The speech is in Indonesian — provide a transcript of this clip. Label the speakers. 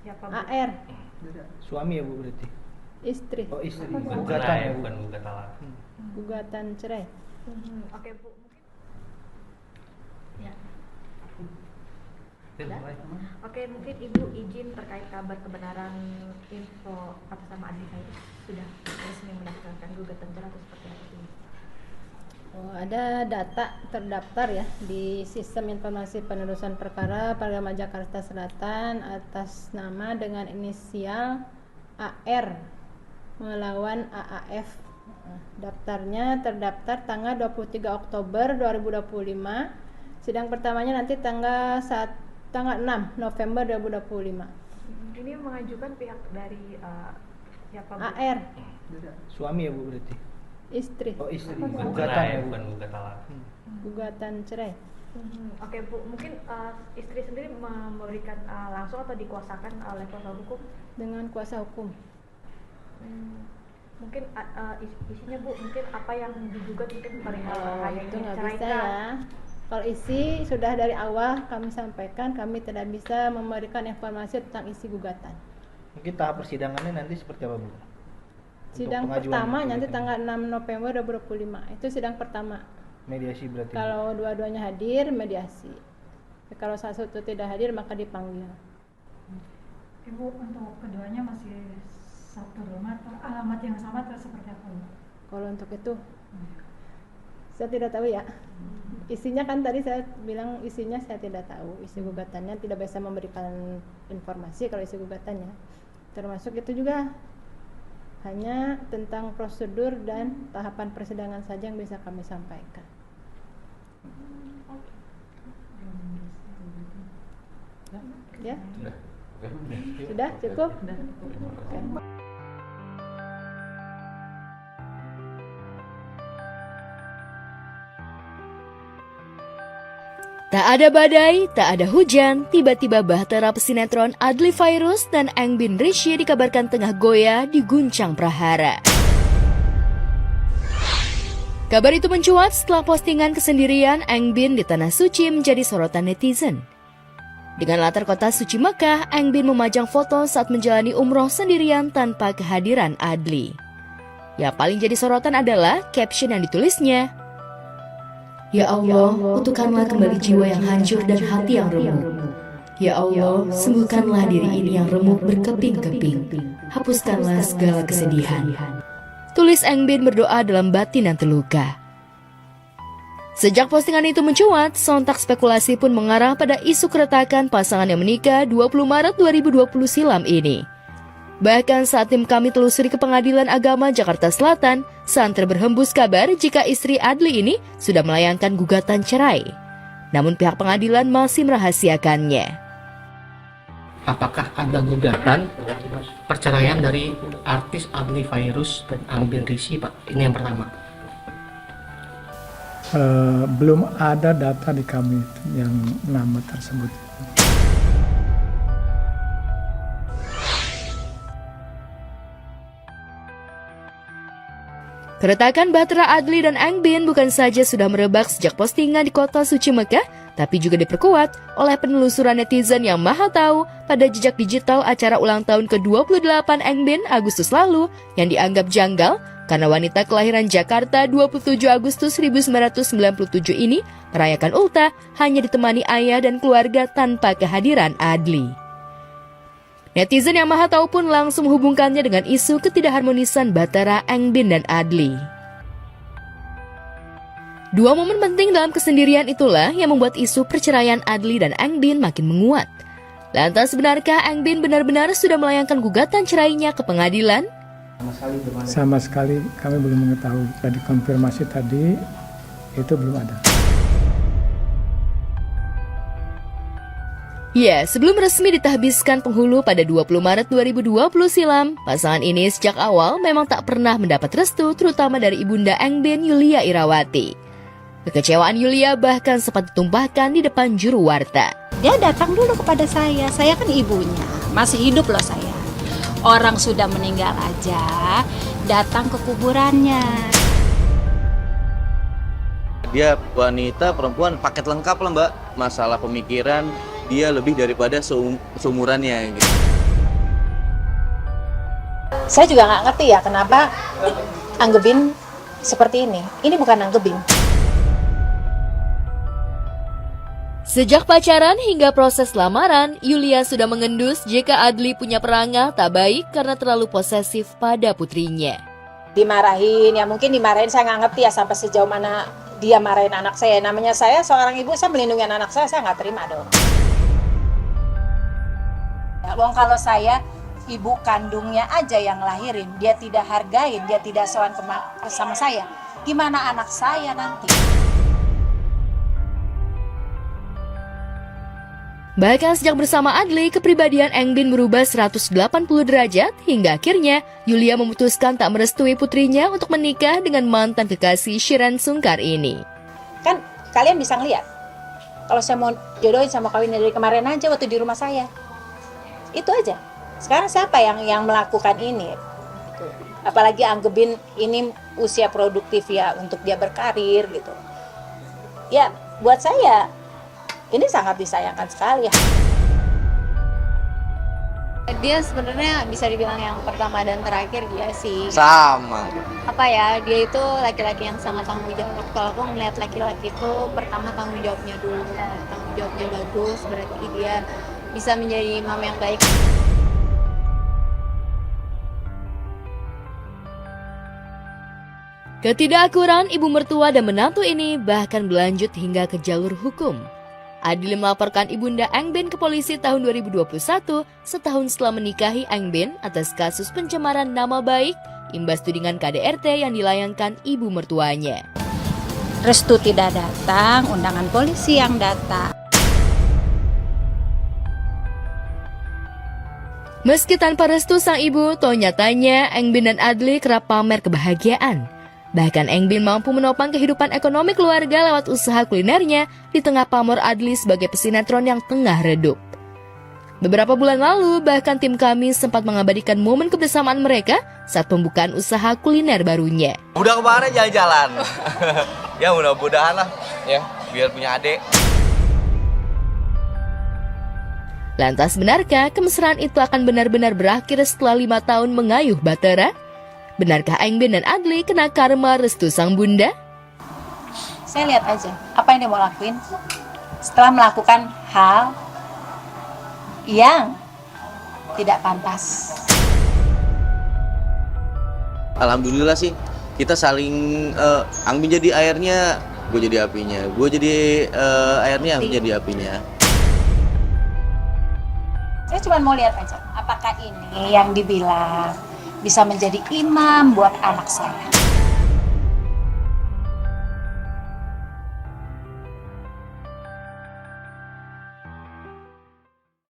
Speaker 1: Siapa, Bu?
Speaker 2: AR.
Speaker 3: Suami ya Bu berarti?
Speaker 2: Istri.
Speaker 3: Oh istri.
Speaker 4: Bukan
Speaker 3: Gugatan
Speaker 4: cerai,
Speaker 3: ya Bu?
Speaker 4: bukan gugat talak.
Speaker 2: Gugatan cerai.
Speaker 1: Oke Bu, mungkin ya. Oke, mungkin Ibu izin terkait kabar kebenaran info atas nama Adli Fairuz sudah resmi mendaftarkan gugatan cerai atau seperti apa ini?
Speaker 2: Oh, ada data terdaftar ya di Sistem Informasi Penerusan Perkara Pengadilan Jakarta Selatan atas nama dengan inisial AR melawan AAF. Daftarnya terdaftar tanggal 23 Oktober 2025. Sidang pertamanya nanti tanggal 6 November 2025.
Speaker 1: Ini mengajukan pihak dari siapa, Bu?
Speaker 2: AR.
Speaker 3: Suami ya Bu berarti?
Speaker 2: Istri.
Speaker 3: Oh istri.
Speaker 4: Bukan
Speaker 3: Gugatan
Speaker 4: cerai,
Speaker 3: ya Bu?
Speaker 4: bukan gugat talak.
Speaker 2: Gugatan cerai.
Speaker 1: Oke Bu, mungkin istri sendiri memberikan langsung atau dikuasakan oleh kuasa hukum?
Speaker 2: Dengan kuasa hukum.
Speaker 1: Mungkin isinya Bu, mungkin apa yang digugat mungkin perihal yang
Speaker 2: Itu nggak
Speaker 1: diceraikan.
Speaker 2: bisa ya. Kalau isi sudah dari awal kami sampaikan, kami tidak bisa memberikan informasi tentang isi gugatan.
Speaker 3: Mungkin tahap persidangannya nanti seperti apa Bu?
Speaker 2: Sidang
Speaker 3: Untuk pengajuan
Speaker 2: pertama nanti
Speaker 3: gugatan.
Speaker 2: tanggal 6 November 2025. Itu sidang pertama.
Speaker 3: Mediasi berarti?
Speaker 2: Kalau dua-duanya hadir, mediasi. Kalau salah satu tidak hadir, maka dipanggil.
Speaker 5: Ibu, untuk keduanya masih satu rumah atau alamat yang sama atau seperti apa, Bu?
Speaker 2: Kalau untuk itu, saya tidak tahu ya. Isinya kan tadi saya bilang isinya saya tidak tahu. Isi gugatannya tidak bisa memberikan informasi kalau isi gugatannya. Termasuk itu juga hanya tentang prosedur dan tahapan persidangan saja yang bisa kami sampaikan. Ya? Sudah cukup? Oke.
Speaker 6: Tak ada badai, tak ada hujan, tiba-tiba bahtera pesinetron Adli Fairuz dan Eng bin Rishi dikabarkan tengah goyah diguncang prahara. Kabar itu mencuat setelah postingan kesendirian Eng bin di Tanah Suci menjadi sorotan netizen. Dengan latar kota suci Mekah, Eng bin memajang foto saat menjalani umroh sendirian tanpa kehadiran Adli. Yang paling jadi sorotan adalah caption yang ditulisnya, "Ya Allah, kutukanlah kembali jiwa yang hancur dan hati yang remuk. Ya Allah, sembuhkanlah diri ini yang remuk berkeping-keping. Hapuskanlah segala kesedihan." Tulis Eng bin berdoa dalam batin yang terluka. Sejak postingan itu mencuat, sontak spekulasi pun mengarah pada isu keretakan pasangan yang menikah 20 Maret 2020 silam ini. Bahkan saat tim kami telusuri ke Pengadilan Agama Jakarta Selatan, santer berhembus kabar jika istri Adli ini sudah melayangkan gugatan cerai. Namun pihak pengadilan masih merahasiakannya.
Speaker 7: Apakah ada gugatan perceraian dari artis Adli Fairuz dan Eng bin Rishi, Pak? Ini yang pertama.
Speaker 8: Belum ada data di kami yang nama tersebut.
Speaker 6: Keretakan bahtera Adli dan Eng bin bukan saja sudah merebak sejak postingan di kota suci Mekah, tapi juga diperkuat oleh penelusuran netizen yang maha tahu pada jejak digital acara ulang tahun ke-28 Eng bin Agustus lalu yang dianggap janggal karena wanita kelahiran Jakarta 27 Agustus 1997 ini merayakan ultah hanya ditemani ayah dan keluarga tanpa kehadiran Adli. Netizen yang maha tahu pun langsung menghubungkannya dengan isu ketidakharmonisan bahtera Eng bin dan Adli. Dua momen penting dalam kesendirian itulah yang membuat isu perceraian Adli dan Eng bin makin menguat. Lantas benarkah Eng bin benar-benar sudah melayangkan gugatan cerainya ke pengadilan?
Speaker 8: Sama sekali kami belum mengetahui. Tadi konfirmasi tadi itu belum ada.
Speaker 6: Ya, sebelum resmi ditahbiskan penghulu pada 20 Maret 2020 silam, pasangan ini sejak awal memang tak pernah mendapat restu terutama dari ibunda Eng bin, Yulia Irawati. Kekecewaan Yulia bahkan sempat ditumpahkan di depan juru warta.
Speaker 9: Dia datang dulu kepada saya kan ibunya, masih hidup loh saya. Orang sudah meninggal aja, datang ke kuburannya.
Speaker 10: Dia wanita, perempuan, paket lengkap lah Mbak. Masalah pemikiran, dia lebih daripada seumurannya gitu.
Speaker 9: Saya juga nggak ngerti ya kenapa Anggebin seperti ini. Ini bukan Anggebin.
Speaker 6: Sejak pacaran hingga proses lamaran, Yulia sudah mengendus jika Adli punya perangai tak baik karena terlalu posesif pada putrinya.
Speaker 9: Dimarahin, ya mungkin dimarahin, saya nggak ngerti ya sampai sejauh mana dia marahin anak saya. Namanya saya seorang ibu, saya melindungi anak saya nggak terima dong. Ya, kalau saya ibu kandungnya aja yang lahirin, dia tidak hargain, dia tidak sowan sama saya, gimana anak saya nanti?
Speaker 6: Bahkan sejak bersama Adli, kepribadian Engbin berubah 180 derajat hingga akhirnya Yulia memutuskan tak merestui putrinya untuk menikah dengan mantan kekasih Shiren Sungkar ini.
Speaker 9: Kan kalian bisa ngeliat, kalau saya mau jodohin sama kawin dari kemarin aja waktu di rumah saya. Itu aja. Sekarang siapa yang melakukan ini? Apalagi Anggebin ini usia produktif ya untuk dia berkarir gitu. Ya buat saya ini sangat disayangkan sekali ya.
Speaker 4: Dia sebenarnya bisa dibilang yang pertama dan terakhir dia sih.
Speaker 10: Sama.
Speaker 4: Apa ya, dia itu laki-laki yang sangat tanggung jawab. Kalau aku melihat laki-laki itu pertama tanggung jawabnya dulu. Tanggung jawabnya bagus, berarti dia bisa menjadi imam yang baik.
Speaker 6: Ketidakakuran ibu mertua dan menantu ini bahkan berlanjut hingga ke jalur hukum. Adli melaporkan ibunda Engbin ke polisi tahun 2021 setahun setelah menikahi Engbin atas kasus pencemaran nama baik imbas tudingan KDRT yang dilayangkan ibu mertuanya.
Speaker 9: Restu tidak datang, undangan polisi yang datang.
Speaker 6: Meski tanpa restu sang ibu, toh nyatanya Engbin dan Adli kerap pamer kebahagiaan. Bahkan Engbin mampu menopang kehidupan ekonomi keluarga lewat usaha kulinernya di tengah pamor Adli sebagai pesinetron yang tengah redup. Beberapa bulan lalu, bahkan tim kami sempat mengabadikan momen kebersamaan mereka saat pembukaan usaha kuliner barunya.
Speaker 10: Udah kemarin jalan-jalan. Ya mudah-mudahan lah ya, biar punya adik.
Speaker 6: Lantas benarkah kemesraan itu akan benar-benar berakhir setelah 5 tahun mengayuh batera? Benarkah Engbin dan Adli kena karma restu sang bunda?
Speaker 9: Saya lihat aja apa yang dia mau lakuin setelah melakukan hal yang tidak pantas.
Speaker 10: Alhamdulillah sih, kita saling Engbin jadi airnya, gue jadi apinya. Gue jadi airnya, Engbin jadi apinya.
Speaker 9: Saya cuma mau lihat aja apakah ini yang dibilang bisa menjadi imam buat anak saya.